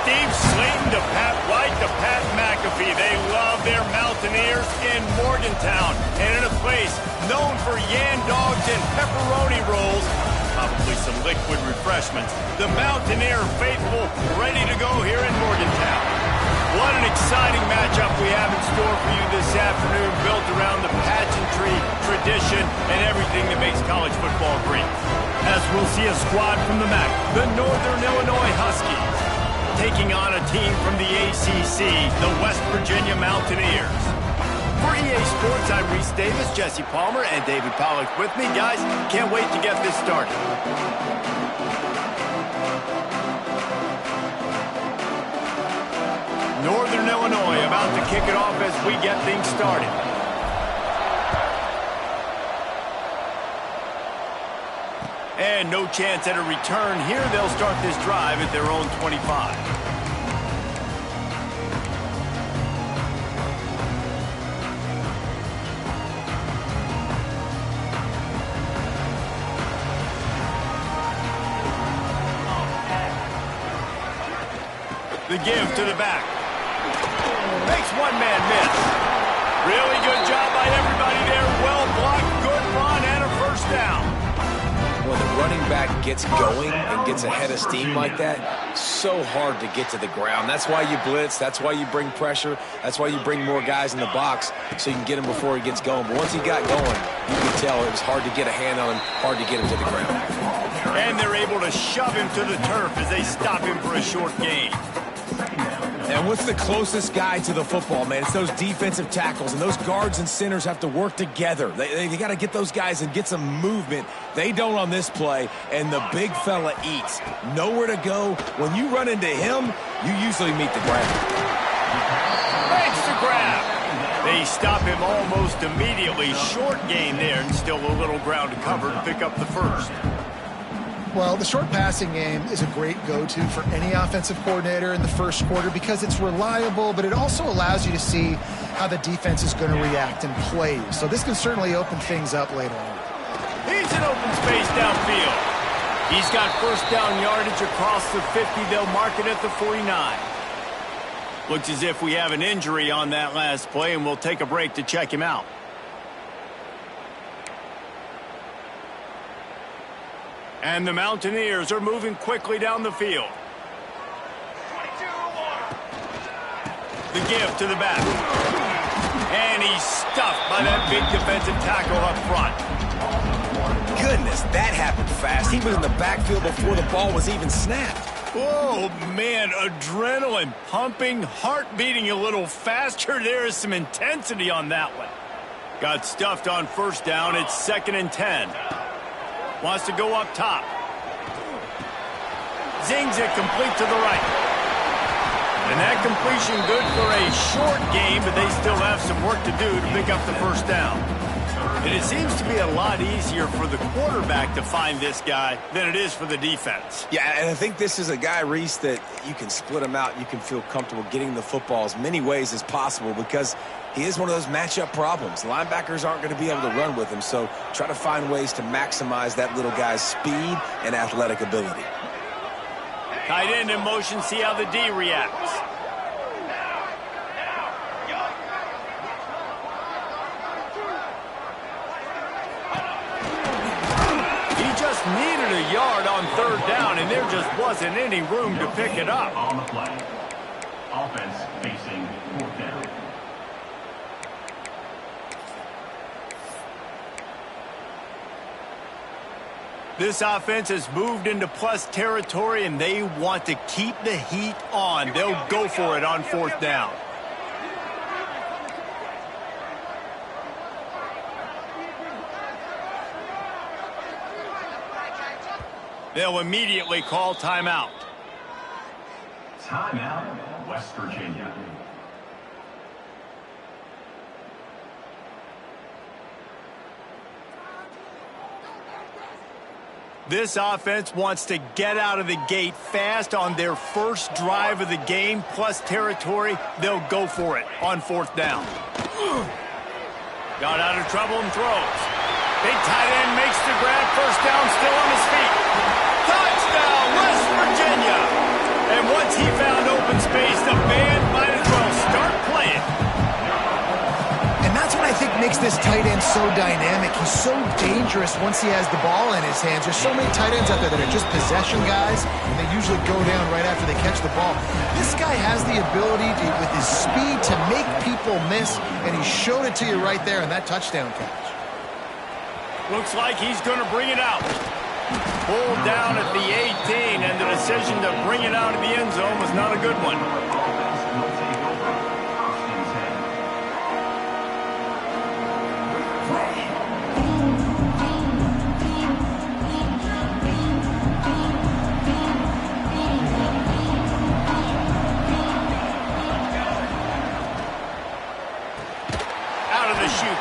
Steve Slayton to Pat White to Pat McAfee. They love their Mountaineers in Morgantown. And in a place known for yan dogs and pepperoni rolls, probably some liquid refreshments, the Mountaineer faithful ready to go here in Morgantown. What an exciting matchup we have in store for you this afternoon, built around the pageantry, tradition, and everything that makes college football great. As we'll see a squad from the MAC, the Northern Illinois Huskies, taking on a team from the ACC, the West Virginia Mountaineers. For EA Sports, I'm Reese Davis, Jesse Palmer, and David Pollack with me. Guys, can't wait to get this started. Northern Illinois about to kick it off as we get things started. And no chance at a return here. They'll start this drive at their own 25. The give to the back. Makes one man miss. Really good job by everybody there. Well blocked, good run, and a first down. When the running back gets going and gets ahead of steam like that, so hard to get to the ground. That's why you blitz. That's why you bring pressure. That's why you bring more guys in the box so you can get him before he gets going. But once he got going, you could tell it was hard to get a hand on him, hard to get him to the ground. And they're able to shove him to the turf as they stop him for a short gain. And what's the closest guy to the football, man? It's those defensive tackles, and those guards and centers have to work together. They got to get those guys and get some movement. They don't on this play, and the big fella eats. Nowhere to go. When you run into him, you usually meet the ground. Makes the grab. They stop him almost immediately. Short gain there, and still a little ground to cover to pick up the first. Well, the short passing game is a great go-to for any offensive coordinator in the first quarter because it's reliable, but it also allows you to see how the defense is going to react and play. So this can certainly open things up later on. He's in open space downfield. He's got first down yardage across the 50. They'll mark it at the 49. Looks as if we have an injury on that last play, and we'll take a break to check him out. And the Mountaineers are moving quickly down the field. The give to the back. And he's stuffed by that big defensive tackle up front. Goodness, that happened fast. He was in the backfield before the ball was even snapped. Oh, man, adrenaline pumping, heart beating a little faster. There is some intensity on that one. Got stuffed on first down. It's 2nd and 10. Wants to go up top. Zings it complete to the right. And that completion good for a short game, but they still have some work to do to pick up the first down. And it seems to be a lot easier for the quarterback to find this guy than it is for the defense. Yeah, and I think this is a guy, Reese, that you can split him out. You can feel comfortable getting the football as many ways as possible because he is one of those matchup problems. Linebackers aren't going to be able to run with him, so try to find ways to maximize that little guy's speed and athletic ability. Tight end in motion, see how the D reacts. He just needed a yard on third down, and there just wasn't any room to pick it up. On the play. Offense facing 4th down. This offense has moved into plus territory, and they want to keep the heat on. They'll go for it on 4th down. They'll immediately call timeout. Timeout, West Virginia. This offense wants to get out of the gate fast on their first drive of the game, plus territory. They'll go for it on 4th down. Got out of trouble and throws. Big tight end makes the grab. First down, still on his feet. Touchdown, West Virginia. And once he found open this tight end so dynamic. He's so dangerous once he has the ball in his hands. There's so many tight ends out there that are just possession guys, and they usually go down right after they catch the ball. This guy has the ability to, with his speed, to make people miss, and he showed it to you right there in that touchdown catch. Looks like he's going to bring it out. Pulled down at the 18, and the decision to bring it out of the end zone was not a good one.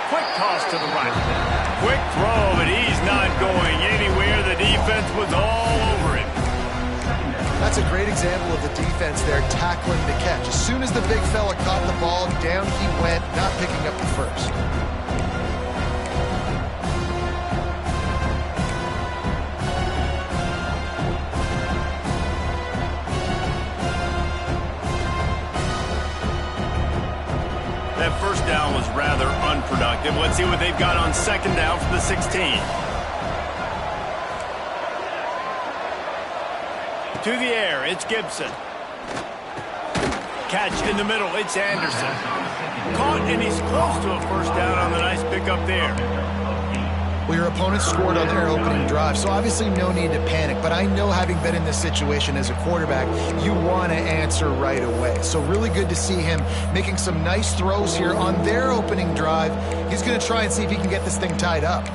Quick toss to the right. Quick throw, but he's not going anywhere. The defense was all over him. That's a great example of the defense there tackling the catch. As soon as the big fella caught the ball, down he went, not picking up the first. That first down was rather unproductive. Let's see what they've got on second down for the 16. To the air, it's Gibson. Catch in the middle, it's Anderson. Caught, and he's close to a first down on the nice pickup there. Well, your opponent scored on their opening drive, so obviously no need to panic. But I know, having been in this situation as a quarterback, you want to answer right away. So really good to see him making some nice throws here on their opening drive. He's going to try and see if he can get this thing tied up.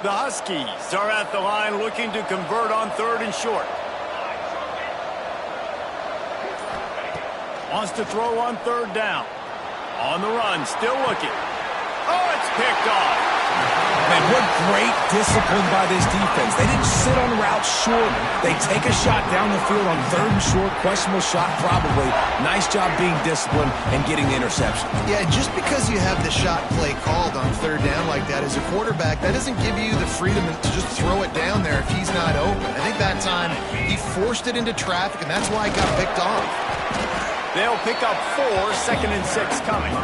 The Huskies are at the line looking to convert on third and short. Wants to throw on third down. On the run, still looking. Oh, it's picked off. Man, what great discipline by this defense. They didn't sit on routes short. They take a shot down the field on third and short. Questionable shot, probably. Nice job being disciplined and getting the interception. Yeah, just because you have the shot play called on third down like that as a quarterback, that doesn't give you the freedom to just throw it down there if he's not open. I think that time he forced it into traffic, and that's why it got picked off. They'll pick up 4, second and 6 coming.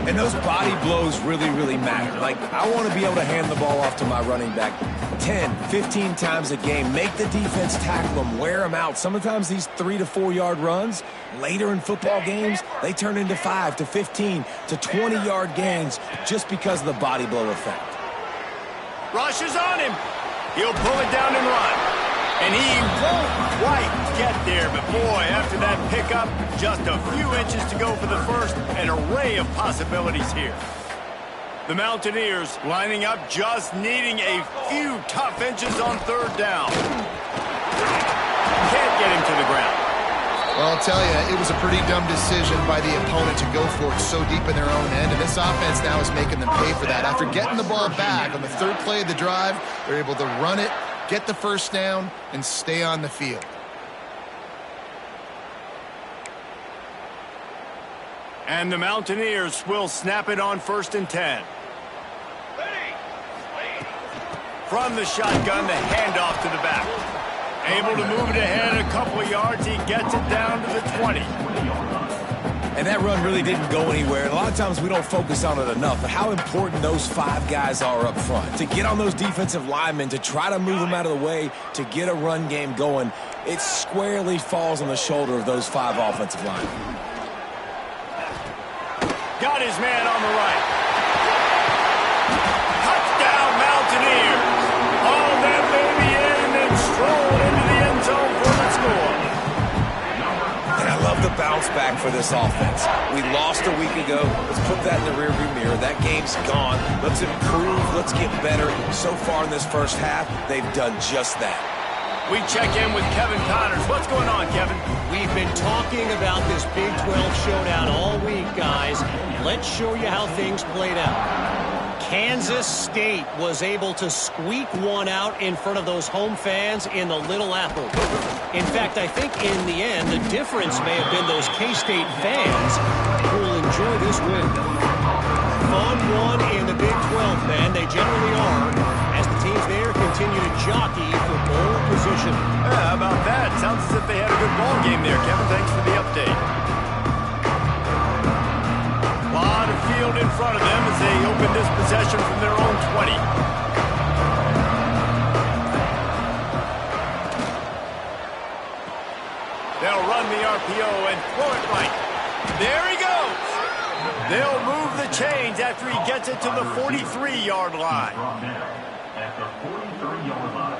And those body blows really, really matter. Like, I want to be able to hand the ball off to my running back 10, 15 times a game. Make the defense tackle them, wear them out. Sometimes these 3 to 4 yard runs, later in football games, they turn into 5 to 15 to 20 yard gains just because of the body blow effect. Rush is on him. He'll pull it down and run. And he won't quite get there, but boy, after that pickup, just a few inches to go for the first. An array of possibilities here. The Mountaineers lining up, just needing a few tough inches on third down. Can't get him to the ground. Well, I'll tell you, it was a pretty dumb decision by the opponent to go for it so deep in their own end, and this offense now is making them pay for that. After getting the ball back on the third play of the drive, they're able to run it, get the first down, and stay on the field. And the Mountaineers will snap it on 1st and 10. From the shotgun, the handoff to the back. Able to move it ahead a couple of yards. He gets it down to the 20. And that run really didn't go anywhere. A lot of times we don't focus on it enough, but how important those 5 guys are up front. To get on those defensive linemen, to try to move them out of the way, to get a run game going, it squarely falls on the shoulder of those 5 offensive linemen. Got his man on the right. Touchdown, Mountaineers. Haul that baby in and then stroll into the end zone for the score. And I love the bounce back for this offense. We lost a week ago. Let's put that in the rearview mirror. That game's gone. Let's improve. Let's get better. So far in this first half, they've done just that. We check in with Kevin Connors. What's going on, Kevin? We've been talking about this Big 12 showdown all week, guys. Let's show you how things played out. Kansas State was able to squeak one out in front of those home fans in the Little Apple. In fact, I think in the end, the difference may have been those K-State fans who will enjoy this win. fun one in the Big 12, Ben. They generally are, as the teams there continue to jockey for bowl position. Yeah, how about that? Sounds as if they had a good ball game there, Kevin. Thanks for the update. A lot of field in front of them as they open this possession from their own 20. They'll run the RPO and throw it right. There he goes. They'll move the chains after he gets it to the 43-yard line. At the 43-yard line.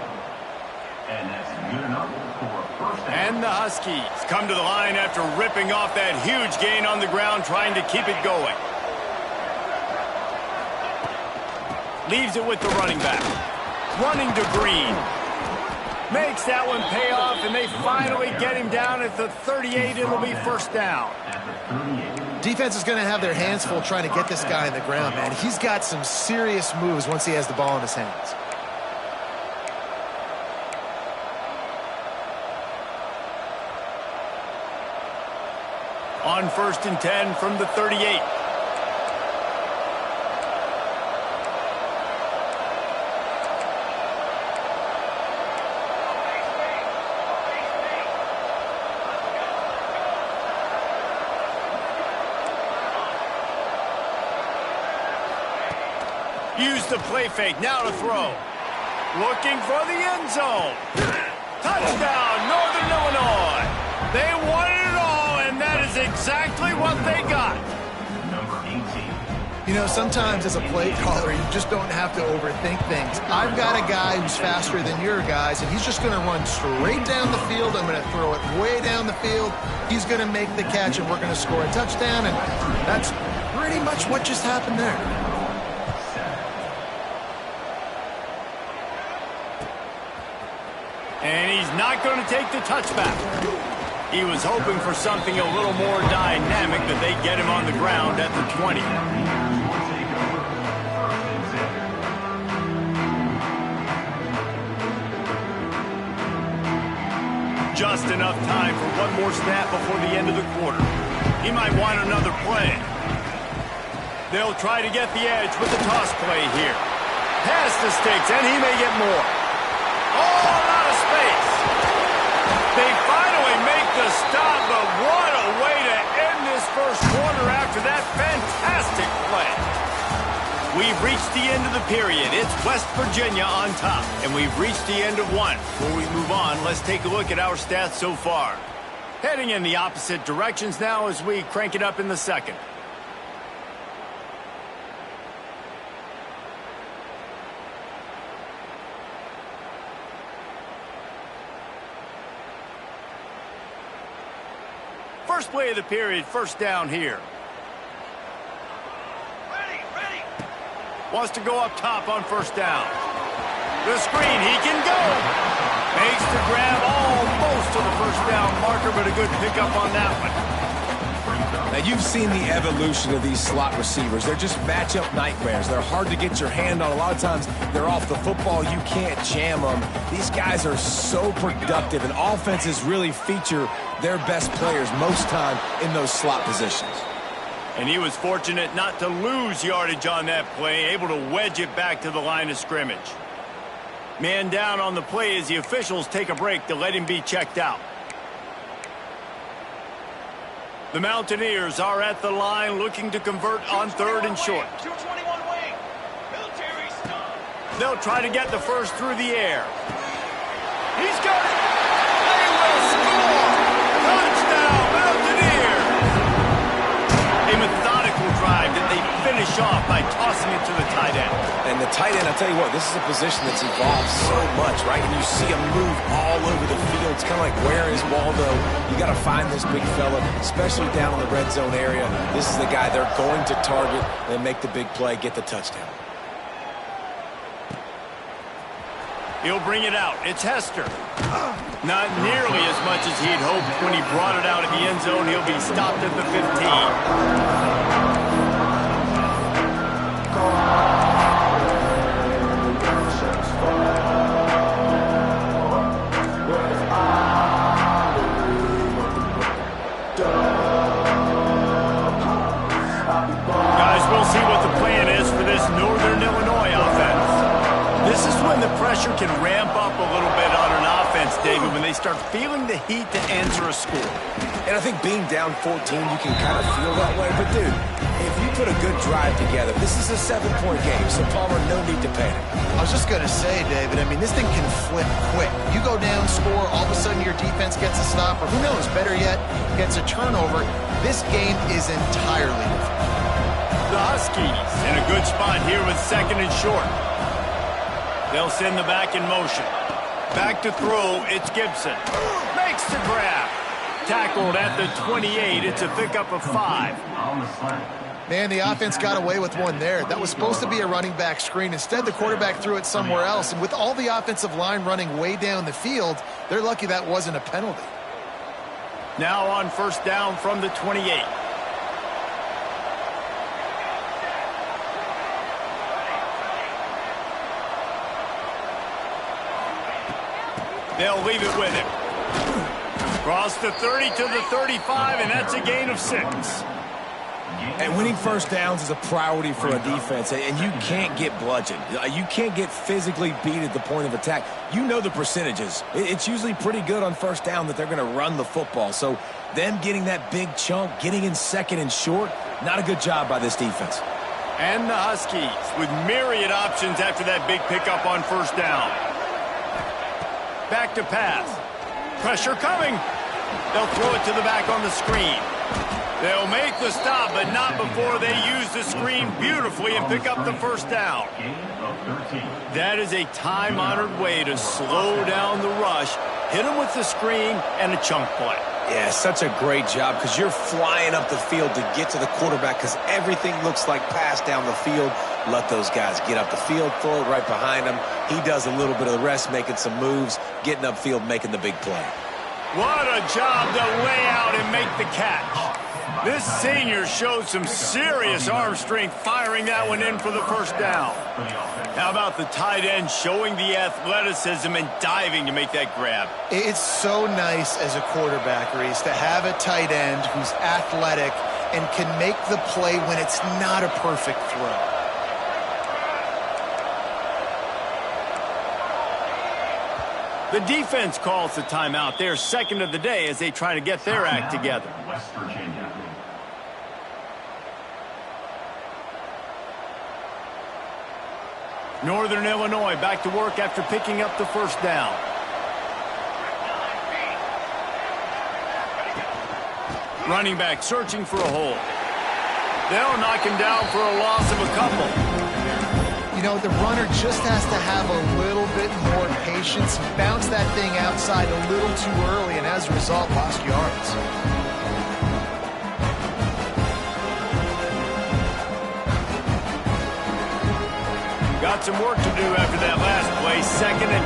And that's good enough for a first down. And the Huskies come to the line after ripping off that huge gain on the ground, trying to keep it going. Leaves it with the running back. Running to Green. Makes that one pay off, and they finally get him down at the 38. It'll be first down. Defense is going to have their hands full trying to get this guy in the ground, man. He's got some serious moves once he has the ball in his hands. On 1st and 10 from the 38. Use the play fake, now to throw. Looking for the end zone. Touchdown, Northern Illinois. They wanted it all, and that is exactly what they got. Number 18. You know, sometimes as a play caller, you just don't have to overthink things. I've got a guy who's faster than your guys, and he's just going to run straight down the field. I'm going to throw it way down the field. He's going to make the catch, and we're going to score a touchdown, and that's pretty much what just happened there. And he's not going to take the touchback. He was hoping for something a little more dynamic, that they get him on the ground at the 20. Just enough time for one more snap before the end of the quarter. He might want another play. They'll try to get the edge with the toss play here. Past the sticks, and he may get more. All out of space. They finally make the stop, but what a way to end this first quarter after that fantastic play. We've reached the end of the period. It's West Virginia on top, and we've reached the end of one. Before we move on, let's take a look at our stats so far. Heading in the opposite directions now as we crank it up in the second. First play of the period, first down here. Ready. Wants to go up top on first down. The screen, he can go. Makes the grab almost to the first down marker, but a good pickup on that one. Now, you've seen the evolution of these slot receivers. They're just matchup nightmares. They're hard to get your hand on. A lot of times, they're off the football. You can't jam them. These guys are so productive, and offenses really feature their best players most time in those slot positions. And he was fortunate not to lose yardage on that play, able to wedge it back to the line of scrimmage. Man down on the play as the officials take a break to let him be checked out. The Mountaineers are at the line looking to convert on third and short. 221 wing. Military stop. They'll try to get the first through the air. He's got it. They will score. Touchdown, Mountaineers. A methodical drive that they finish off by tossing it to the tight end. And the tight end, I'll tell you what, this is a position that's evolved so much, right? And you see him move all over the field. It's kind of like, where is Waldo? You got to find this big fella, especially down in the red zone area. This is the guy they're going to target and make the big play, get the touchdown. He'll bring it out. It's Hester. Not nearly as much as he'd hoped when he brought it out of the end zone. He'll be stopped at the 15. Guys, we'll see what the plan defense, David, when they start feeling the heat to answer a score. And I think being down 14, you can kind of feel that way. But, dude, if you put a good drive together, this is a 7-point game, so Palmer, no need to panic. I was just going to say, David, I mean, this thing can flip quick. You go down, score, all of a sudden your defense gets a stop, or who knows, better yet, gets a turnover. This game is entirely different. The Huskies in a good spot here with 2nd and short. They'll send the back in motion. Back to throw, it's Gibson. Makes the grab. Tackled at the 28. It's a pickup of 5. Man, the offense got away with one there. That was supposed to be a running back screen. Instead, the quarterback threw it somewhere else. And with all the offensive line running way down the field, they're lucky that wasn't a penalty. Now on 1st down from the 28. They'll leave it with him. Cross the 30 to the 35, and that's a gain of 6. And winning 1st downs is a priority for a defense, and you can't get bludgeoned. You can't get physically beat at the point of attack. You know the percentages. It's usually pretty good on 1st down that they're going to run the football. So them getting that big chunk, getting in 2nd and short, not a good job by this defense. And the Huskies with myriad options after that big pickup on 1st down. Back to pass. Pressure coming. They'll throw it to the back on the screen. They'll make the stop, but not before they use the screen beautifully and pick up the 1st down. That is a time-honored way to slow down the rush, hit them with the screen, and a chunk play. Yeah, such a great job because you're flying up the field to get to the quarterback because everything looks like pass down the field. Let those guys get up the field, throw it right behind him. He does a little bit of the rest, making some moves, getting upfield, making the big play. What a job to lay out and make the catch. This senior showed some serious arm strength firing that one in for the 1st down. How about the tight end showing the athleticism and diving to make that grab? It's so nice as a quarterback, Reese, to have a tight end who's athletic and can make the play when it's not a perfect throw. The defense calls the timeout. They're 2nd of the day as they try to get their act together. West Virginia. Northern Illinois back to work after picking up the 1st down. Running back searching for a hole. They'll knock him down for a loss of a couple. You know, the runner just has to have a little bit more patience. Bounce that thing outside a little too early, and as a result, lost yards. Got some work to do after that last play. 2nd and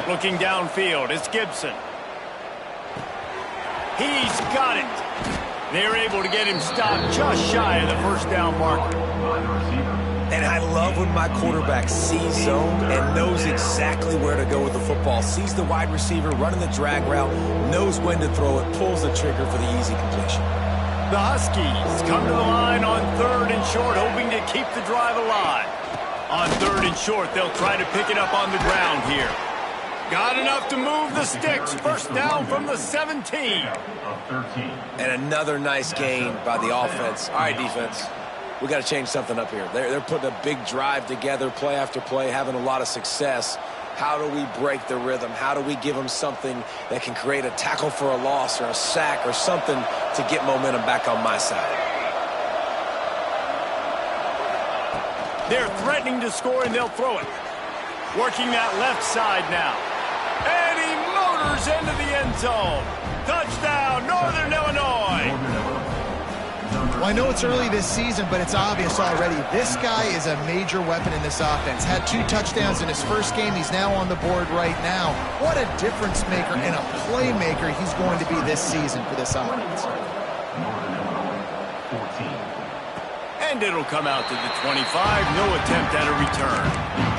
13. Looking downfield, it's Gibson. He's got it. They're able to get him stopped just shy of the 1st down marker. And I love when my quarterback sees zone and knows exactly where to go with the football. Sees the wide receiver running the drag route, knows when to throw it, pulls the trigger for the easy completion. The Huskies come to the line on 3rd and short, hoping to keep the drive alive. On 3rd and short, they'll try to pick it up on the ground here. Got enough to move the sticks. 1st down from the 17. And another nice gain by the offense. All right, defense. We got to change something up here. They're putting a big drive together, play after play, having a lot of success. How do we break the rhythm? How do we give them something that can create a tackle for a loss or a sack or something to get momentum back on my side? They're threatening to score, and they'll throw it. Working that left side now. And he motors into the end zone. Touchdown, Northern Illinois. Well, I know it's early this season, but it's obvious already. This guy is a major weapon in this offense. Had 2 touchdowns in his first game. He's now on the board right now. What a difference maker and a playmaker he's going to be this season for this offense. And it'll come out to the 25. No attempt at a return.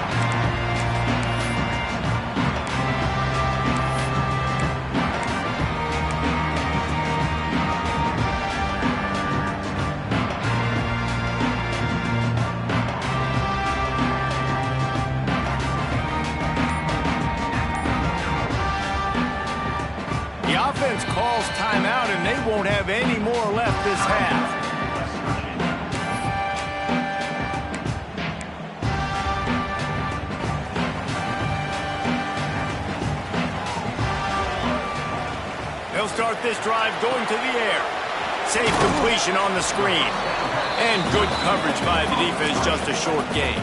and they won't have any more left this half. They'll start this drive going to the air. Safe completion on the screen. And good coverage by the defense, just a short gain.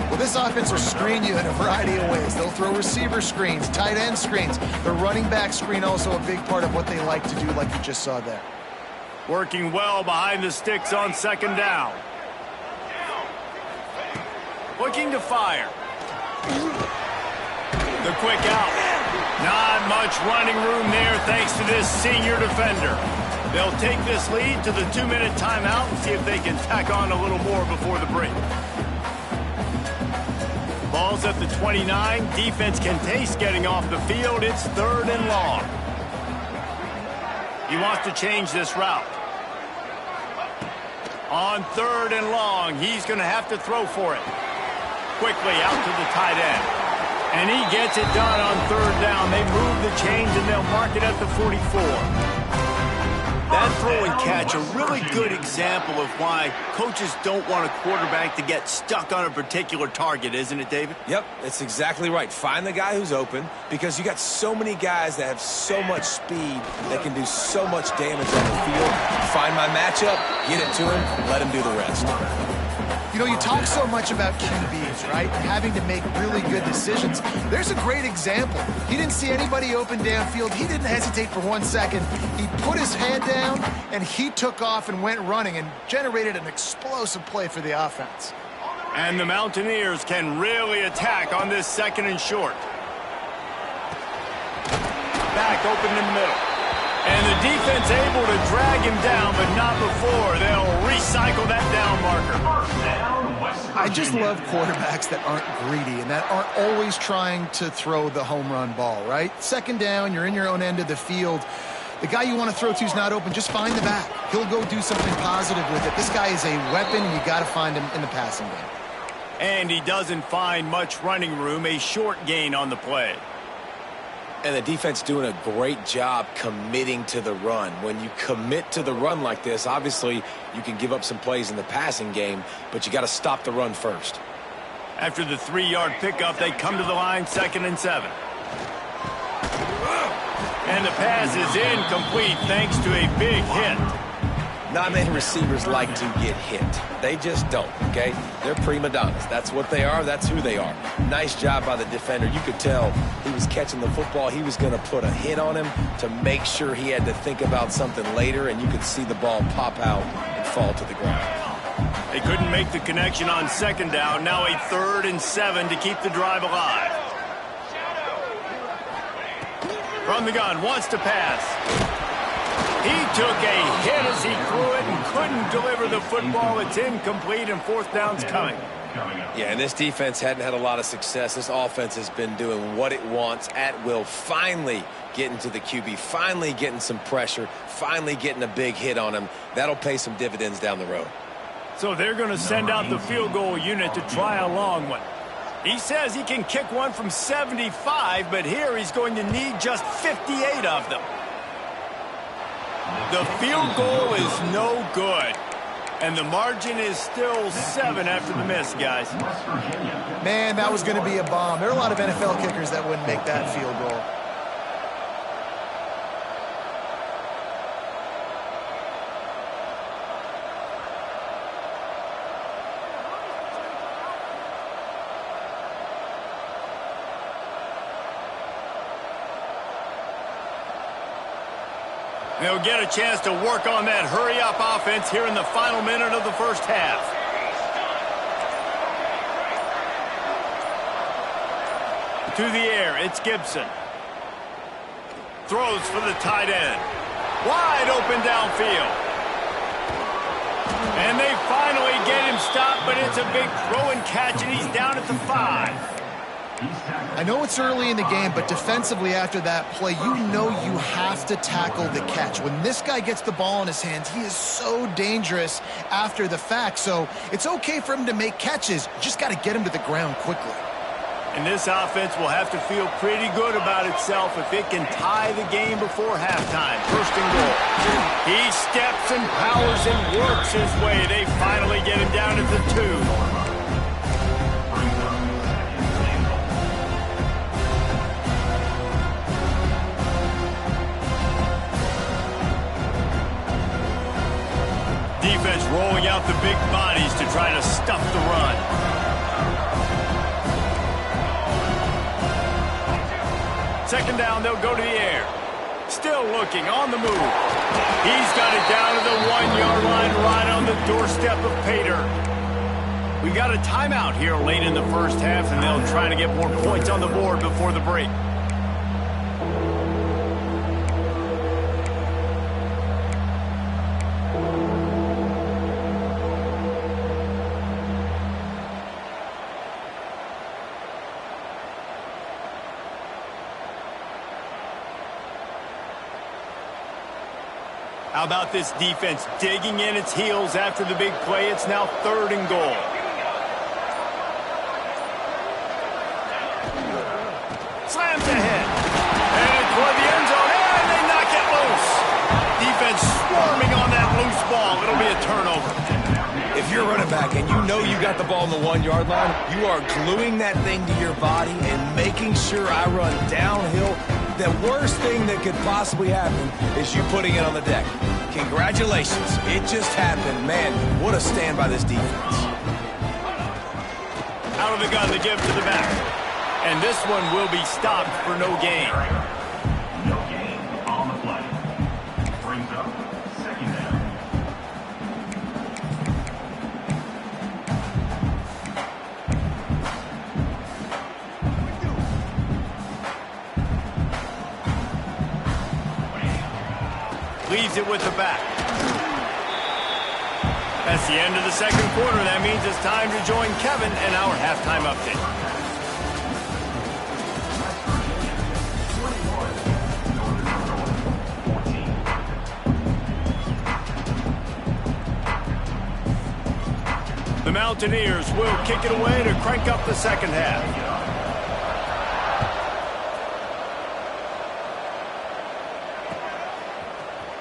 Well, this offense will screen you in a variety of ways. They'll throw receiver screens, tight end screens. The running back screen also a big part of what they like to do, like you just saw there. Working well behind the sticks on second down. Looking to fire. The quick out. Not much running room there thanks to this senior defender. They'll take this lead to the 2-minute timeout and see if they can tack on a little more before the break. Ball's at the 29. Defense can taste getting off the field. It's 3rd and long. He wants to change this route. On 3rd and long, he's going to have to throw for it. Quickly out to the tight end. And he gets it done on 3rd down. They move the chains and they'll mark it at the 44. That throw and catch, a really good example of why coaches don't want a quarterback to get stuck on a particular target, isn't it, David? Yep, that's exactly right. Find the guy who's open, because you got so many guys that have so much speed that can do so much damage on the field. Find my matchup, get it to him, let him do the rest. You know, you talk so much about QBs, right? Having to make really good decisions. There's a great example. He didn't see anybody open downfield. He didn't hesitate for 1 second. He put his head down, and he took off and went running and generated an explosive play for the offense. And the Mountaineers can really attack on this 2nd and short. Back open in the middle. And the defense able to drag him down, but not before. They'll recycle that down marker. I just love quarterbacks that aren't greedy and that aren't always trying to throw the home run ball, right? 2nd down, you're in your own end of the field. The guy you want to throw to is not open. Just find the back. He'll go do something positive with it. This guy is a weapon, and you got to find him in the passing game. And he doesn't find much running room. A short gain on the play. And the defense doing a great job committing to the run. When you commit to the run like this, obviously you can give up some plays in the passing game, but you got to stop the run first. After the 3-yard pickup, they come to the line, 2nd and 7. And the pass is incomplete thanks to a big hit. Not many receivers like to get hit. They just don't, okay? They're prima donnas. That's what they are. That's who they are. Nice job by the defender. You could tell he was catching the football. He was going to put a hit on him to make sure he had to think about something later, and you could see the ball pop out and fall to the ground. They couldn't make the connection on 2nd down. Now a 3rd and 7 to keep the drive alive. From the gun, wants to pass. He took a hit as he threw it and couldn't deliver the football. It's incomplete, and 4th down's coming. Yeah, and this defense hadn't had a lot of success. This offense has been doing what it wants at will. Finally getting to the QB, finally getting some pressure, finally getting a big hit on him. That'll pay some dividends down the road. So they're going to send out the field goal unit to try a long one. He says he can kick one from 75, but here he's going to need just 58 of them. The field goal is no good. And the margin is still 7 after the miss, guys. Man, that was going to be a bomb. There are a lot of NFL kickers that wouldn't make that field goal. They'll get a chance to work on that hurry-up offense here in the final minute of the first half. To the air, it's Gibson. Throws for the tight end. Wide open downfield. And they finally get him stopped, but it's a big throw and catch, and he's down at the 5. I know it's early in the game, but defensively after that play, you know you have to tackle the catch. When this guy gets the ball in his hands, he is so dangerous after the fact. So it's okay for him to make catches. You just got to get him to the ground quickly. And this offense will have to feel pretty good about itself if it can tie the game before halftime. First and goal. He steps and powers and works his way. They finally get him down at the 2. Defense rolling out the big bodies to try to stuff the run. Second down, they'll go to the air. Still looking, on the move. He's got it down to the 1-yard line, right on the doorstep of Pater. We got a timeout here late in the first half, and they'll try to get more points on the board before the break. How about this defense digging in its heels after the big play? It's now 3rd and goal. Slams ahead. And toward the end zone. And they knock it loose. Defense swarming on that loose ball. It'll be a turnover. If you're a running back and you know you got the ball on the 1-yard line, you are gluing that thing to your body and making sure I run downhill. The worst thing that could possibly happen is you putting it on the deck. Congratulations. It just happened. Man, what a stand by this defense. Out of the gun to give to the back. And this one will be stopped for no gain. No gain on the play. Brings up 2nd down. Leaves it with the back. That's the end of the second quarter. That means it's time to join Kevin and our halftime update. The Mountaineers will kick it away to crank up the second half.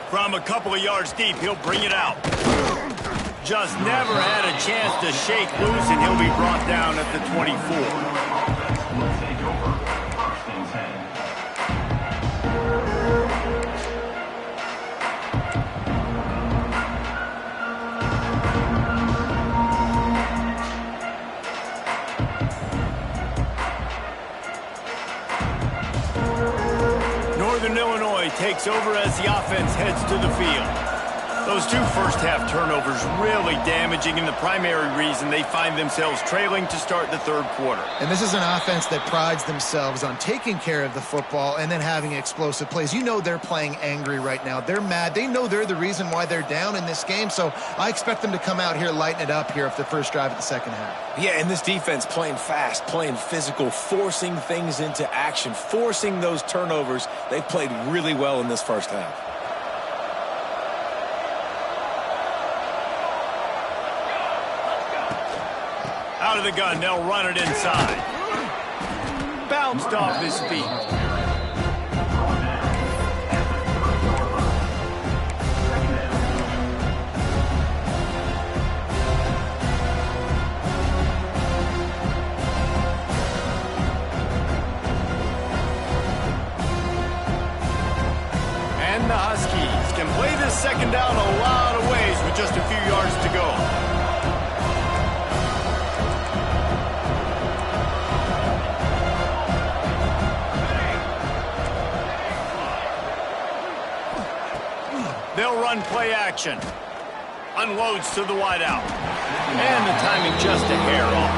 From a couple of yards deep, he'll bring it out. Just never had a chance to shake loose, and he'll be brought down at the 24. Let's take over 1st and 10. Northern Illinois takes over as the offense heads to the field. Those 2 first-half turnovers really damaging, and the primary reason they find themselves trailing to start the 3rd quarter. And this is an offense that prides themselves on taking care of the football and then having explosive plays. You know they're playing angry right now. They're mad. They know they're the reason why they're down in this game, so I expect them to come out here, lighten it up here for the first drive of the second half. Yeah, and this defense playing fast, playing physical, forcing things into action, forcing those turnovers. They've played really well in this first half. Out of the gun, they'll run it inside. Bounced off his feet. And the Huskies can play this second down a lot of ways with just a few yards to go. They'll run play action. Unloads to the wideout. And the timing just a hair off.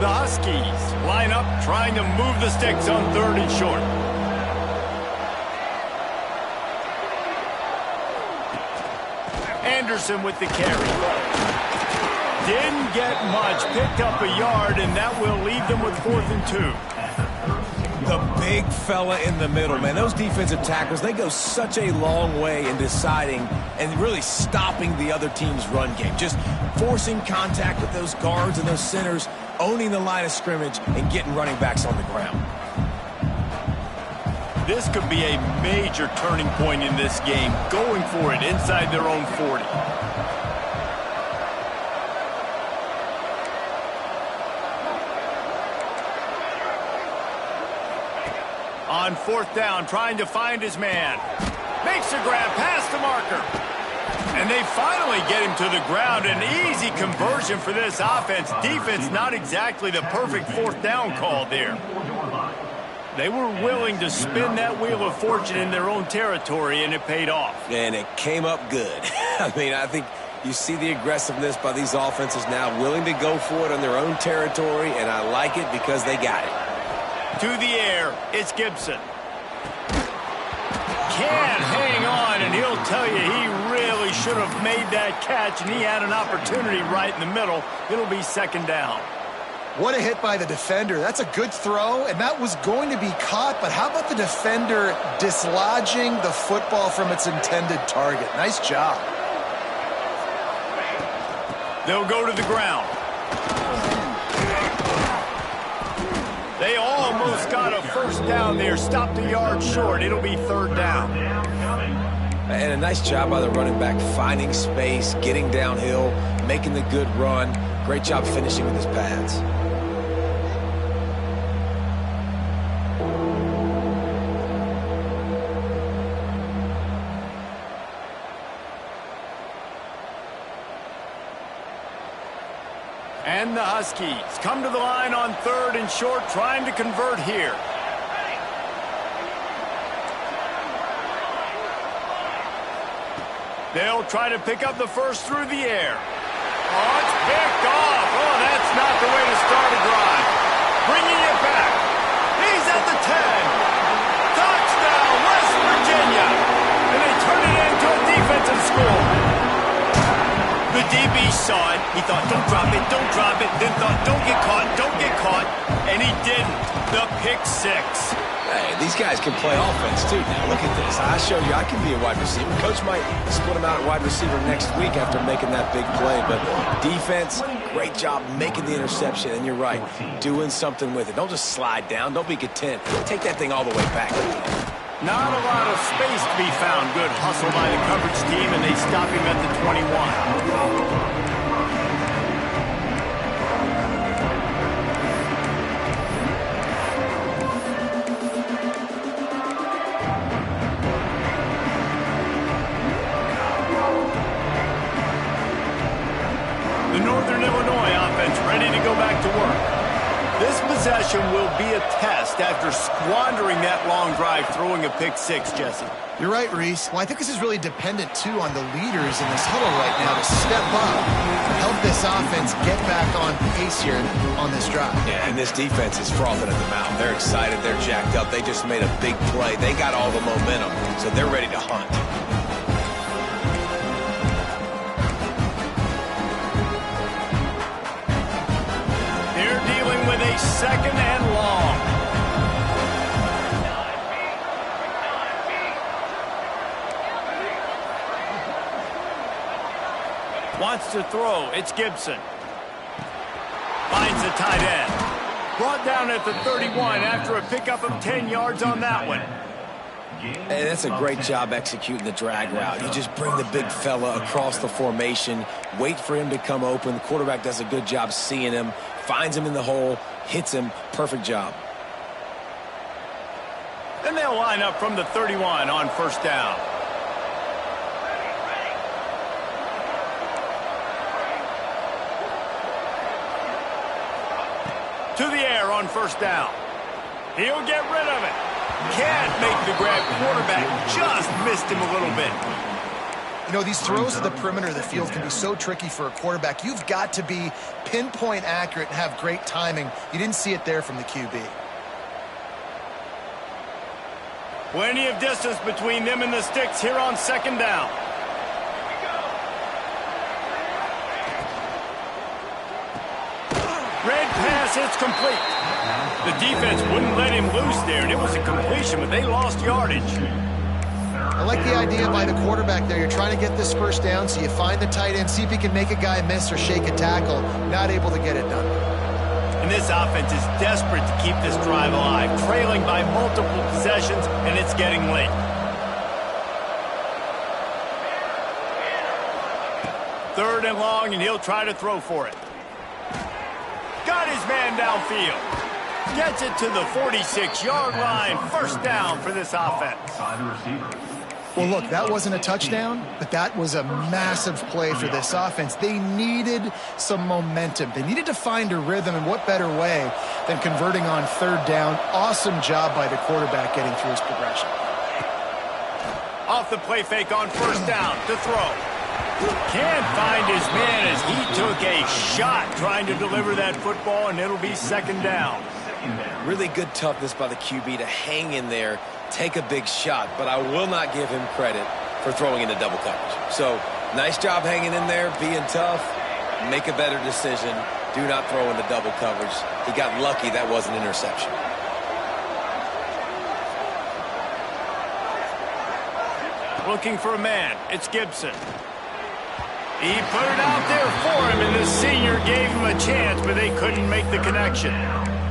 The Huskies line up trying to move the sticks on 3rd and short. Anderson with the carry. Didn't get much, picked up a yard, and that will leave them with 4th and 2. The big fella in the middle, man. Those defensive tackles, they go such a long way in deciding and really stopping the other team's run game. Just forcing contact with those guards and those centers, owning the line of scrimmage, and getting running backs on the ground. This could be a major turning point in this game, going for it inside their own 40. On fourth down, trying to find his man. Makes a grab past the marker. And they finally get him to the ground. An easy conversion for this offense. Defense, not exactly the perfect fourth down call there. They were willing to spin that wheel of fortune in their own territory, and it paid off. And it came up good. I mean, I think you see the aggressiveness by these offenses now, willing to go for it on their own territory, and I like it because they got it. To the air, it's Gibson. Can't hang on, and he'll tell you he really should have made that catch, and he had an opportunity right in the middle. It'll be second down. What a hit by the defender. That's a good throw, and that was going to be caught, but how about the defender dislodging the football from its intended target? Nice job. They'll go to the ground. They almost got a first down there. Stopped a yard short. It'll be third down. And a nice job by the running back, finding space, getting downhill, making the good run. Great job finishing with his pads. And the Huskies come to the line on third and short, trying to convert here. They'll try to pick up the first through the air. Oh, it's picked off. Oh, that's not the way to start a drive. Bringing it back. He's at the 10. Touchdown, West Virginia. And they turn it into a defensive score. The DB saw it. He thought, don't drop it, don't drop it. Then thought, don't get caught, don't get caught. And he didn't. The pick six. Hey, these guys can play offense, too. Now, look at this. I showed you I can be a wide receiver. Coach might split him out at wide receiver next week after making that big play. But defense, great job making the interception. And you're right, doing something with it. Don't just slide down. Don't be content. Take that thing all the way back. Not a lot of space to be found. Good hustle by the coverage team, and they stop him at the 21. The Northern Illinois offense ready to go back to work. This possession will be a test after squandering that long drive, throwing a pick six, Jesse. You're right, Reese. Well, I think this is really dependent, too, on the leaders in this huddle right now to step up and help this offense get back on pace here on this drive. Yeah, and this defense is frothing at the mouth. They're excited. They're jacked up. They just made a big play. They got all the momentum, so they're ready to hunt. With a second and long. Wants to throw. It's Gibson. Finds the tight end. Brought down at the 31 after a pickup of 10 yards on that one. Hey, that's a great job executing the drag route. You just bring the big fella across the formation, wait for him to come open. The quarterback does a good job seeing him, finds him in the hole, hits him. Perfect job. Then they'll line up from the 31 on first down. To the air on first down. He'll get rid of it. Can't make the grab. Quarterback just missed him a little bit. You know, these throws to the perimeter of the field can be so tricky for a quarterback. You've got to be pinpoint accurate and have great timing. You didn't see it there from the QB. Plenty of distance between them and the sticks here on second down. Red pass pass, it's complete. The defense wouldn't let him loose there, and it was a completion, but they lost yardage. I like the idea by the quarterback there. You're trying to get this first down, so you find the tight end, see if he can make a guy miss or shake a tackle. Not able to get it done. And this offense is desperate to keep this drive alive, trailing by multiple possessions, and it's getting late. Third and long, and he'll try to throw for it. Got his man downfield. Gets it to the 46-yard line. First down for this offense. Well, look, that wasn't a touchdown, but that was a massive play for this offense. They needed some momentum. They needed to find a rhythm, and what better way than converting on third down. Awesome job by the quarterback getting through his progression. Off the play fake on first down to throw. Can't find his man as he took a shot trying to deliver that football, and it'll be second down. Really good toughness by the QB to hang in there, take a big shot, but I will not give him credit for throwing into double coverage. So, nice job hanging in there, being tough, make a better decision. Do not throw into double coverage. He got lucky that was an interception. Looking for a man. It's Gibson. He put it out there for him, and the senior gave him a chance, but they couldn't make the connection.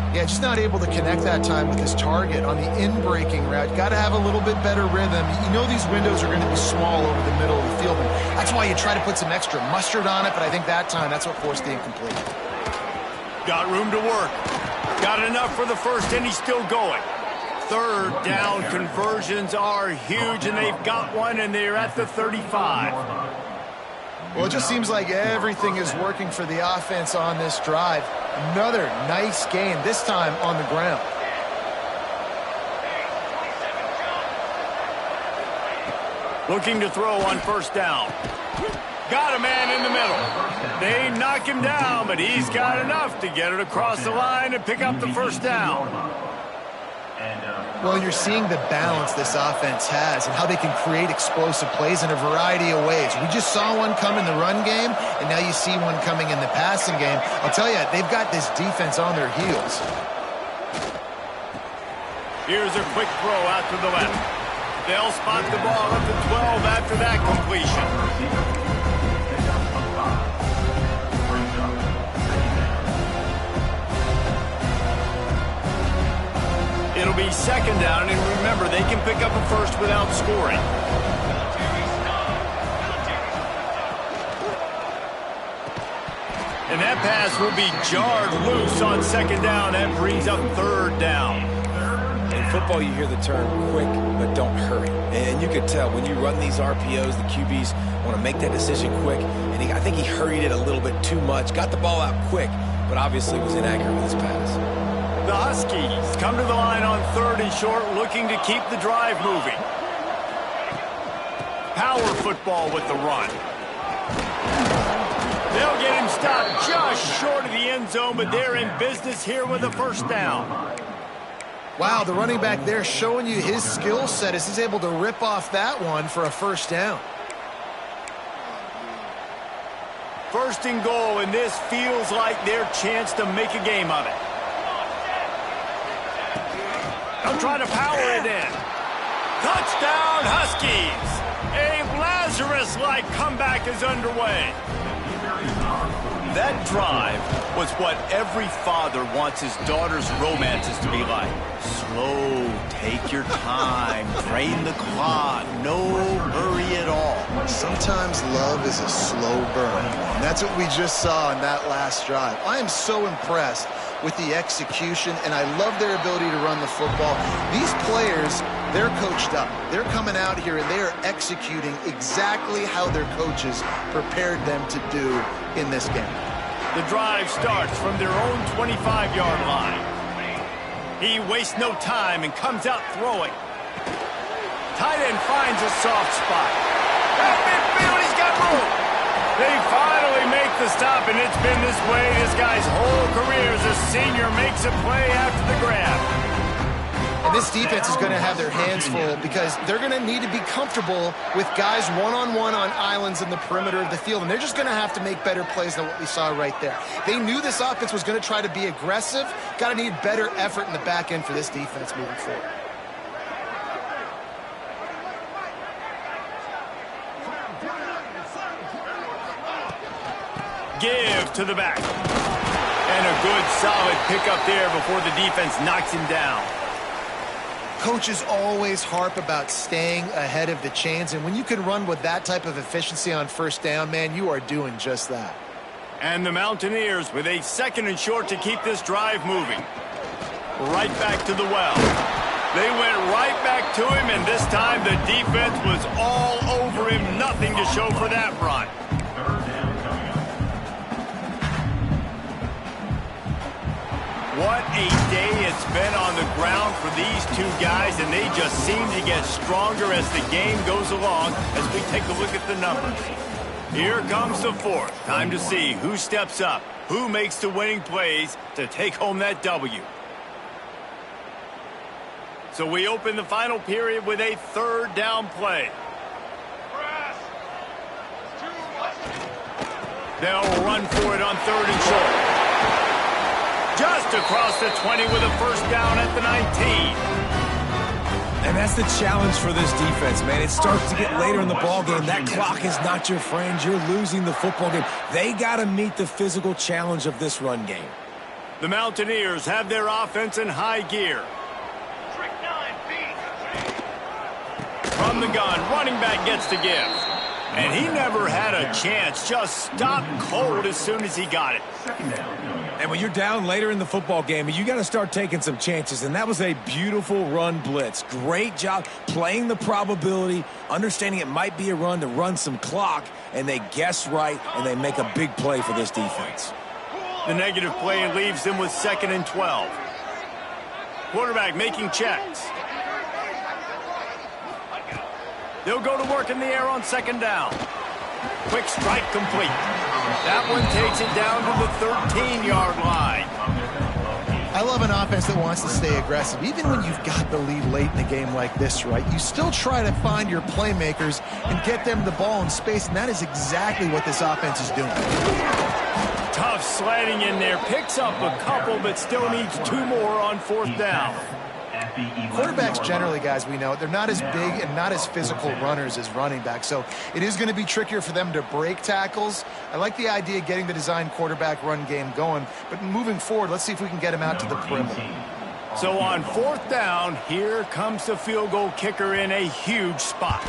Yeah, just not able to connect that time with his target on the in-breaking route. Got to have a little bit better rhythm. You know these windows are going to be small over the middle of the field, and that's why you try to put some extra mustard on it, but I think that time that's what forced the incomplete. Got room to work. Got enough for the first, and he's still going. Third down conversions are huge, and they've got one, and they're at the 35. Well, it just seems like everything is working for the offense on this drive. Another nice game, this time on the ground. Looking to throw on first down. Got a man in the middle. They knock him down, but he's got enough to get it across the line and pick up the first down. Well, you're seeing the balance this offense has and how they can create explosive plays in a variety of ways. We just saw one come in the run game, and now you see one coming in the passing game. I'll tell you, they've got this defense on their heels. Here's a quick throw out to the left. They'll spot the ball at the 12 after that completion. It'll be second down, and remember, they can pick up a first without scoring. And that pass will be jarred loose on second down. That brings up third down. In football, you hear the term quick, but don't hurry. And you could tell when you run these RPOs, the QBs want to make that decision quick. And I think he hurried it a little bit too much. Got the ball out quick, but obviously was inaccurate with his pass. The Huskies come to the line on third and short, looking to keep the drive moving. Power football with the run. They'll get him stopped just short of the end zone, but they're in business here with a first down. Wow, the running back there showing you his skill set as he's able to rip off that one for a first down. First and goal, and this feels like their chance to make a game of it. They'll try to power it in. Touchdown, Huskies! A Lazarus-like comeback is underway. That drive was what every father wants his daughter's romances to be like. Slow, take your time, drain the clock, no hurry at all. Sometimes love is a slow burn, and that's what we just saw in that last drive. I am so impressed with the execution, and I love their ability to run the football. These players, they're coached up. They're coming out here, and they are executing exactly how their coaches prepared them to do in this game. The drive starts from their own 25-yard line. He wastes no time and comes out throwing. Tight end finds a soft spot. At midfield, he's got room. They finally make the stop, and it's been this way this guy's whole career as a senior makes a play after the grab. And this defense is going to have their hands full because they're going to need to be comfortable with guys one-on-one on islands in the perimeter of the field, and they're just going to have to make better plays than what we saw right there. They knew this offense was going to try to be aggressive. Got to need better effort in the back end for this defense moving forward. Give to the back. And a good, solid pickup there before the defense knocks him down. Coaches always harp about staying ahead of the chains, and when you can run with that type of efficiency on first down, man, you are doing just that. And the Mountaineers with a 2nd and short to keep this drive moving. Right back to the well. They went right back to him, and this time the defense was all over him. Nothing to show for that run. What a day it's been on the ground for these two guys, and they just seem to get stronger as the game goes along as we take a look at the numbers. Here comes the 4th. Time to see who steps up, who makes the winning plays to take home that W. So we open the final period with a 3rd down play. They'll run for it on 3rd and short. Just across the 20 with a 1st down at the 19. And that's the challenge for this defense, man. It starts to get later in the ballgame. That clock is not your friend. You're losing the football game. They got to meet the physical challenge of this run game. The Mountaineers have their offense in high gear. From the gun, running back gets the give. And he never had a chance. Just stopped cold as soon as he got it. And when you're down later in the football game, you got to start taking some chances. And that was a beautiful run blitz. Great job playing the probability, understanding it might be a run to run some clock, and they guess right, and they make a big play for this defense. The negative play leaves them with 2nd and 12. Quarterback making checks. They'll go to work in the air on 2nd down. Quick strike complete. That one takes it down to the 13-yard line. I love an offense that wants to stay aggressive. Even when you've got the lead late in a game like this, right, you still try to find your playmakers and get them the ball in space, and that is exactly what this offense is doing. Tough sliding in there. Picks up a couple, but still needs 2 more on 4th down. Quarterbacks generally, guys, we know, they're not as big and not as physical runners as running backs, so it is going to be trickier for them to break tackles. I like the idea of getting the design quarterback run game going, but moving forward, let's see if we can get him out to the perimeter. So on 4th down, here comes the field goal kicker in a huge spot.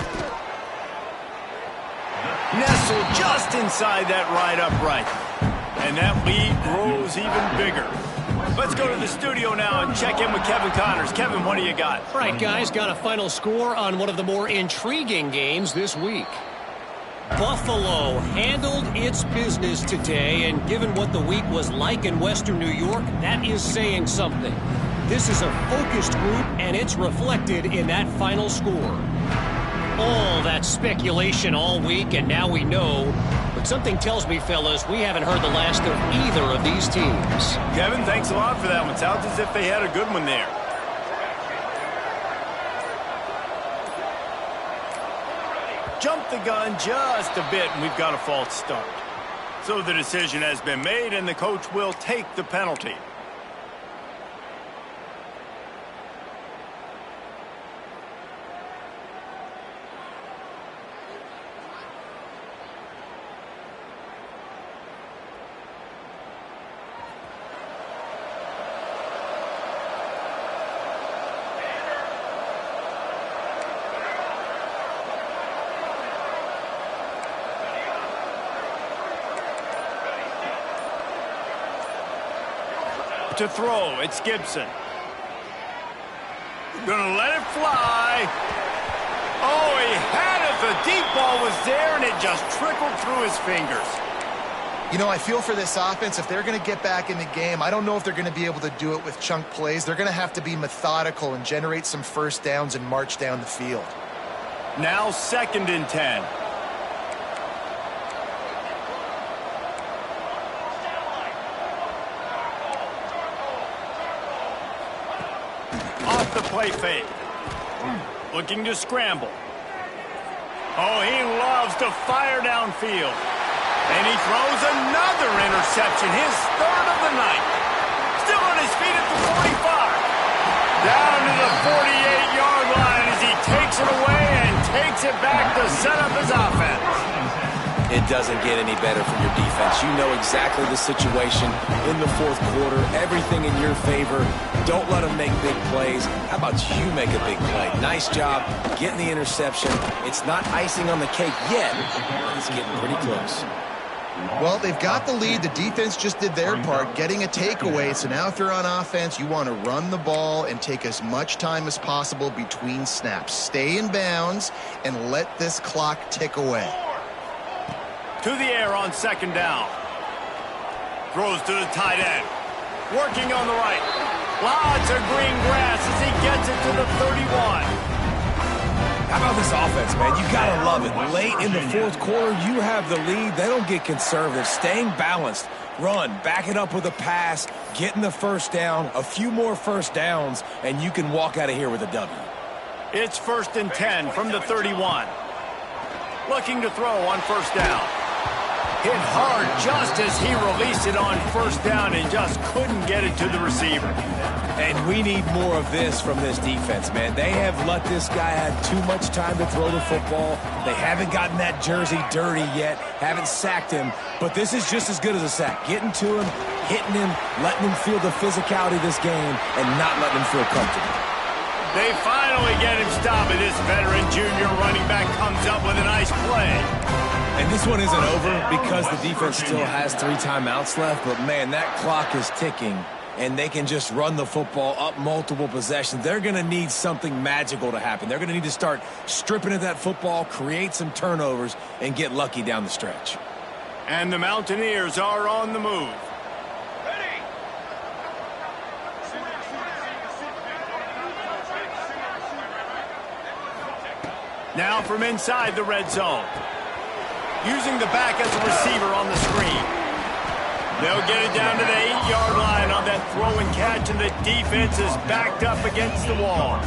Nestled just inside that right upright. And that lead grows even bigger. Let's go to the studio now and check in with Kevin Connors. Kevin, what do you got? All right, guys, got a final score on one of the more intriguing games this week. Buffalo handled its business today, and given what the week was like in Western New York, that is saying something. This is a focused group, and it's reflected in that final score. All that speculation all week, and now we know. But something tells me, fellas, we haven't heard the last of either of these teams. Kevin, thanks a lot for that one. Sounds as if they had a good one there. Jumped the gun just a bit, and we've got a false start. So the decision has been made, and the coach will take the penalty. To throw, it's Gibson. Gonna let it fly. Oh, he had it. The deep ball was there, and it just trickled through his fingers. You know, I feel for this offense, if they're going to get back in the game, I don't know if they're going to be able to do it with chunk plays. They're going to have to be methodical and generate some first downs and march down the field. Now 2nd and 10. Off the play fake. Looking to scramble. Oh, he loves to fire downfield. And he throws another interception, his third of the night. Still on his feet at the 45. Down to the 48-yard line as he takes it away and takes it back to set up his offense. It doesn't get any better from your defense. You know exactly the situation in the fourth quarter. Everything in your favor. Don't let them make big plays. How about you make a big play? Nice job getting the interception. It's not icing on the cake yet, but it's getting pretty close. Well, they've got the lead. The defense just did their part, getting a takeaway. So now if you're on offense, you want to run the ball and take as much time as possible between snaps. Stay in bounds and let this clock tick away. To the air on second down. Throws to the tight end. Working on the right. Lots of green grass as he gets it to the 31. How about this offense, man? You got to love it. Late in the fourth quarter, you have the lead. They don't get conservative. Staying balanced. Run, back it up with a pass, getting the first down, a few more first downs, and you can walk out of here with a W. It's 1st and 10 from the 31. Looking to throw on first down. Hit hard just as he released it on first down and just couldn't get it to the receiver. And we need more of this from this defense, man. They have let this guy have too much time to throw the football. They haven't gotten that jersey dirty yet, haven't sacked him, but this is just as good as a sack. Getting to him, hitting him, letting him feel the physicality of this game, and not letting him feel comfortable. They finally get him stopped, and this veteran junior running back comes up with a nice play. And this one isn't over because the defense still has 3 timeouts left, but man, that clock is ticking, and they can just run the football up multiple possessions. They're going to need something magical to happen. They're going to need to start stripping at that football, create some turnovers, and get lucky down the stretch. And the Mountaineers are on the move. Now from inside the red zone. Using the back as a receiver on the screen. They'll get it down to the 8-yard line on that throw and catch, and the defense is backed up against the wall.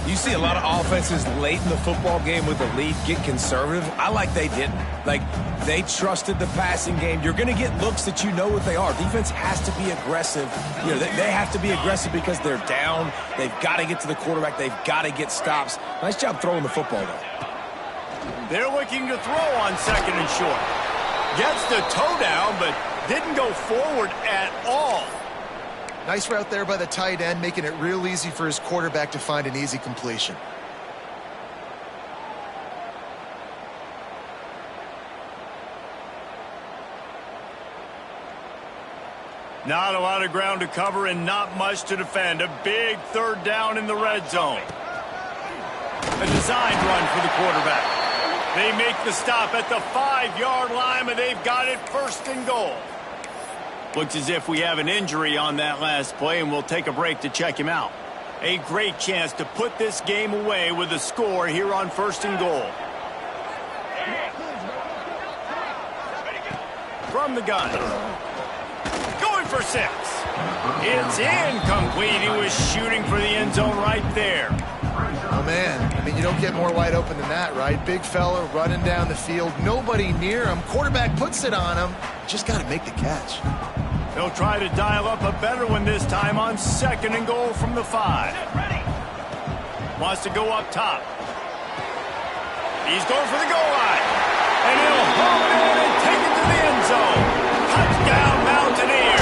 You see a lot of offenses late in the football game with the lead get conservative. I like they didn't. Like, they trusted the passing game. You're going to get looks that you know what they are. Defense has to be aggressive. You know, they have to be aggressive because they're down. They've got to get to the quarterback. They've got to get stops. Nice job throwing the football, though. They're looking to throw on second and short. Gets the toe down, but didn't go forward at all. Nice route there by the tight end, making it real easy for his quarterback to find an easy completion. Not a lot of ground to cover and not much to defend. A big third down in the red zone. A designed run for the quarterback. They make the stop at the 5-yard line, but they've got it 1st and goal. Looks as if we have an injury on that last play, and we'll take a break to check him out. A great chance to put this game away with a score here on 1st and goal. From the gun. Going for 6. It's incomplete. He was shooting for the end zone right there. Oh, man. I mean, you don't get more wide open than that, right? Big fella running down the field. Nobody near him. Quarterback puts it on him. Just got to make the catch. They'll try to dial up a better one this time on 2nd and goal from the 5. Wants to go up top. He's going for the goal line. And he'll haul it in and take it to the end zone. Touchdown, Mountaineers.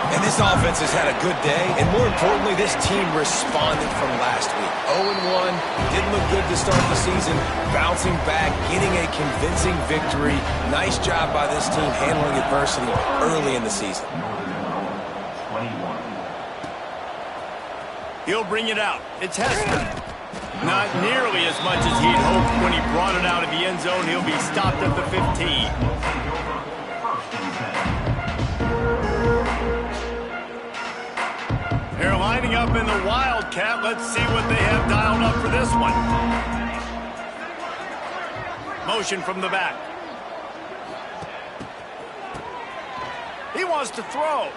And this offense has had a good day, and more importantly, this team responded from last week. 0-1, didn't look good to start the season, bouncing back, getting a convincing victory. Nice job by this team handling adversity early in the season. He'll bring it out. It's Hester. Not nearly as much as he'd hoped when he brought it out of the end zone. He'll be stopped at the 15. They're lining up in the Wildcat. Let's see what they have dialed up for this one. Motion from the back. He wants to throw.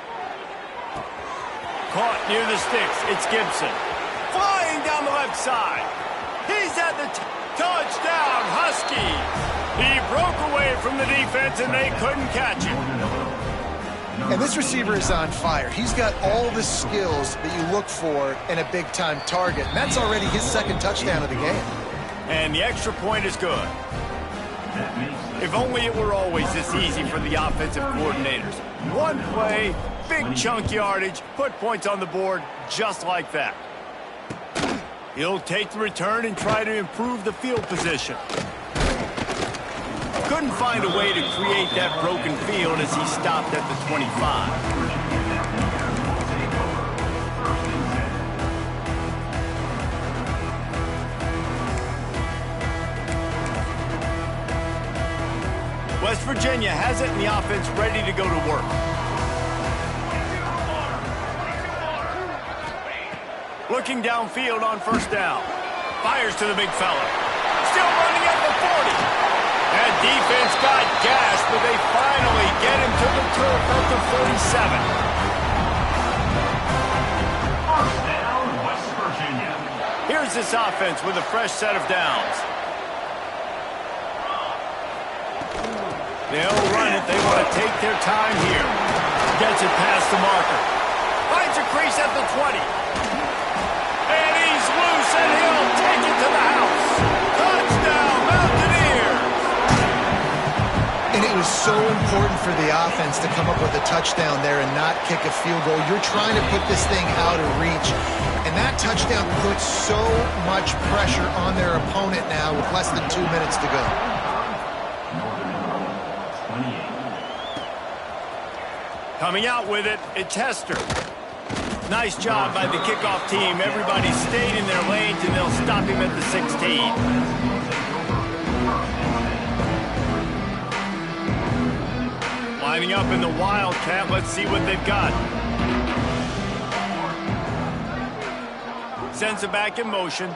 caught near the sticks. It's Gibson. Flying down the left side. He's at the touchdown, Huskies. He broke away from the defense, and they couldn't catch him. And this receiver is on fire. He's got all the skills that you look for in a big-time target. And that's already his second touchdown of the game. And the extra point is good. If only it were always this easy for the offensive coordinators. One play, big chunk yardage, put points on the board just like that. He'll take the return and try to improve the field position. Couldn't find a way to create that broken field as he stopped at the 25. West Virginia has it and the offense ready to go to work. Looking downfield on first down. Fires to the big fella. Still running at the 40. That defense got gashed, but they finally get him to the turf at the 47. First down, West Virginia. Here's this offense with a fresh set of downs. They'll run it. They want to take their time here. Gets it past the marker. Finds a crease at the 20. And he's loose, and he'll take it to the house. Touchdown, Mountaineers! And it was so important for the offense to come up with a touchdown there and not kick a field goal. You're trying to put this thing out of reach. And that touchdown puts so much pressure on their opponent now with less than 2 minutes to go. Coming out with it, it's Hester. Nice job by the kickoff team. Everybody stayed in their lanes, and they'll stop him at the 16. Lining up in the Wildcat. Let's see what they've got. Sends it back in motion.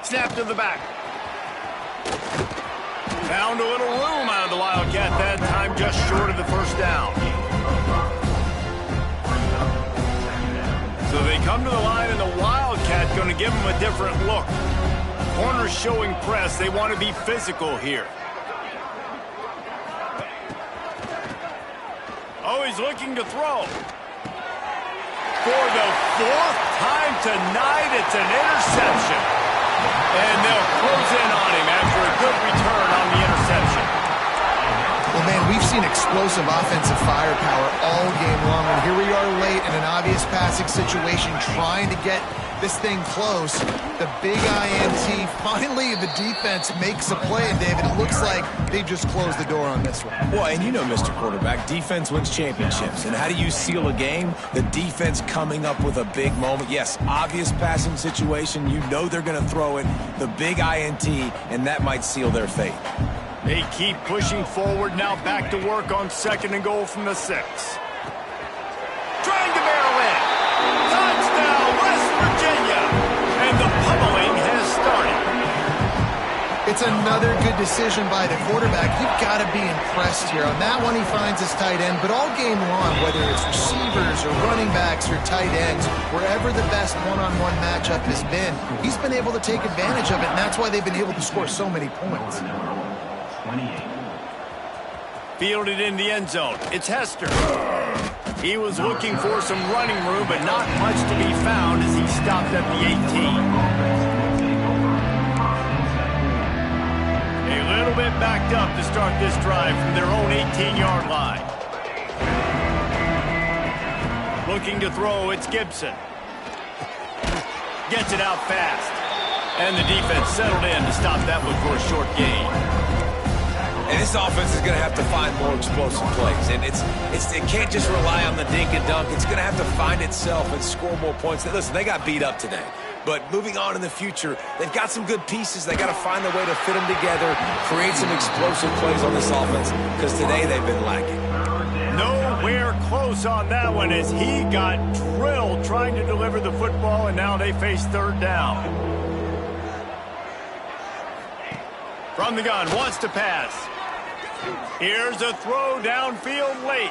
Snap to the back. Found a little room out of the Wildcat that time, just short of the first down. So they come to the line, and the Wildcat going to give them a different look. Corners showing press. They want to be physical here. Oh, he's looking to throw. For the fourth time tonight, it's an interception. And they'll close in on him after a good return on the interception. Well, man, we've seen explosive offensive firepower all game long, and here we are late in an obvious passing situation trying to get this thing close. The big INT, finally the defense makes a play, and David, it looks like they just closed the door on this one. Well, and you know, Mr. Quarterback, defense wins championships. And how do you seal a game? The defense coming up with a big moment. Yes, obvious passing situation. You know they're going to throw it. The big INT, and that might seal their fate. They keep pushing forward, now back to work on 2nd and goal from the 6. Trying to barrel in. Touchdown, West Virginia. And the pummeling has started. It's another good decision by the quarterback. You've got to be impressed here. On that one, he finds his tight end, but all game long, whether it's receivers or running backs or tight ends, wherever the best one-on-one matchup has been, he's been able to take advantage of it, and that's why they've been able to score so many points. Fielded in the end zone. It's Hester. He was looking for some running room, but not much to be found as he stopped at the 18. A little bit backed up to start this drive from their own 18-yard line. Looking to throw, it's Gibson. Gets it out fast. And the defense settled in to stop that one for a short gain. And this offense is going to have to find more explosive plays. And it can't just rely on the dink and dunk. It's going to have to find itself and score more points. Listen, they got beat up today. But moving on in the future, they've got some good pieces. They got to find a way to fit them together, create some explosive plays on this offense, because today they've been lacking. Nowhere close on that one as he got drilled trying to deliver the football, and now they face 3rd down. From the gun, wants to pass. Here's a throw downfield late.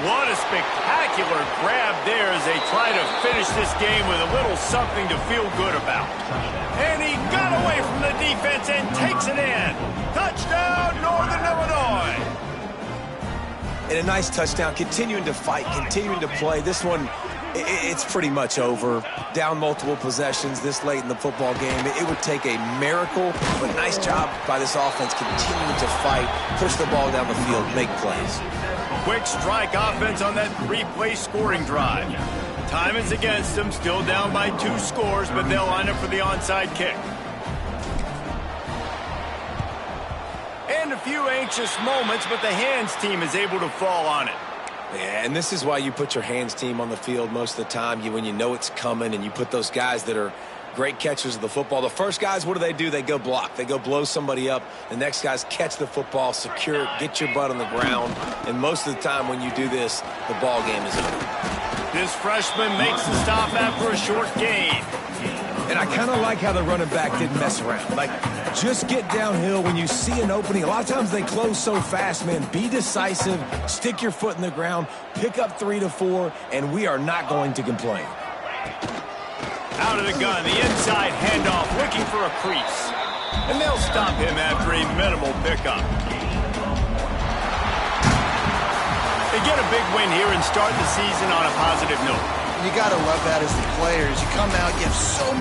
What a spectacular grab there as they try to finish this game with a little something to feel good about. And he got away from the defense and takes it in. Touchdown, Northern Illinois. And a nice touchdown, continuing to fight, continuing to play. This one, it's pretty much over. Down multiple possessions this late in the football game. It would take a miracle, but nice job by this offense continuing to fight, push the ball down the field, make plays. Quick strike offense on that 3-play scoring drive. Time is against them, still down by 2 scores, but they'll line up for the onside kick. And a few anxious moments, but the hands team is able to fall on it. Yeah, and this is why you put your hands team on the field most of the time. When you know it's coming, and you put those guys that are great catchers of the football. The first guys, what do? They go block. They go blow somebody up. The next guys catch the football, secure it, get your butt on the ground. And most of the time when you do this, the ball game is over. This freshman makes the stop after a short gain. And I kind of like how the running back didn't mess around. Like, just get downhill when you see an opening. A lot of times they close so fast, man. Be decisive, stick your foot in the ground, pick up 3 to 4, and we are not going to complain. Out of the gun, the inside handoff, looking for a crease. And they'll stop him after a minimal pickup. They get a big win here and start the season on a positive note. You got to love that as the players. You come out, you have so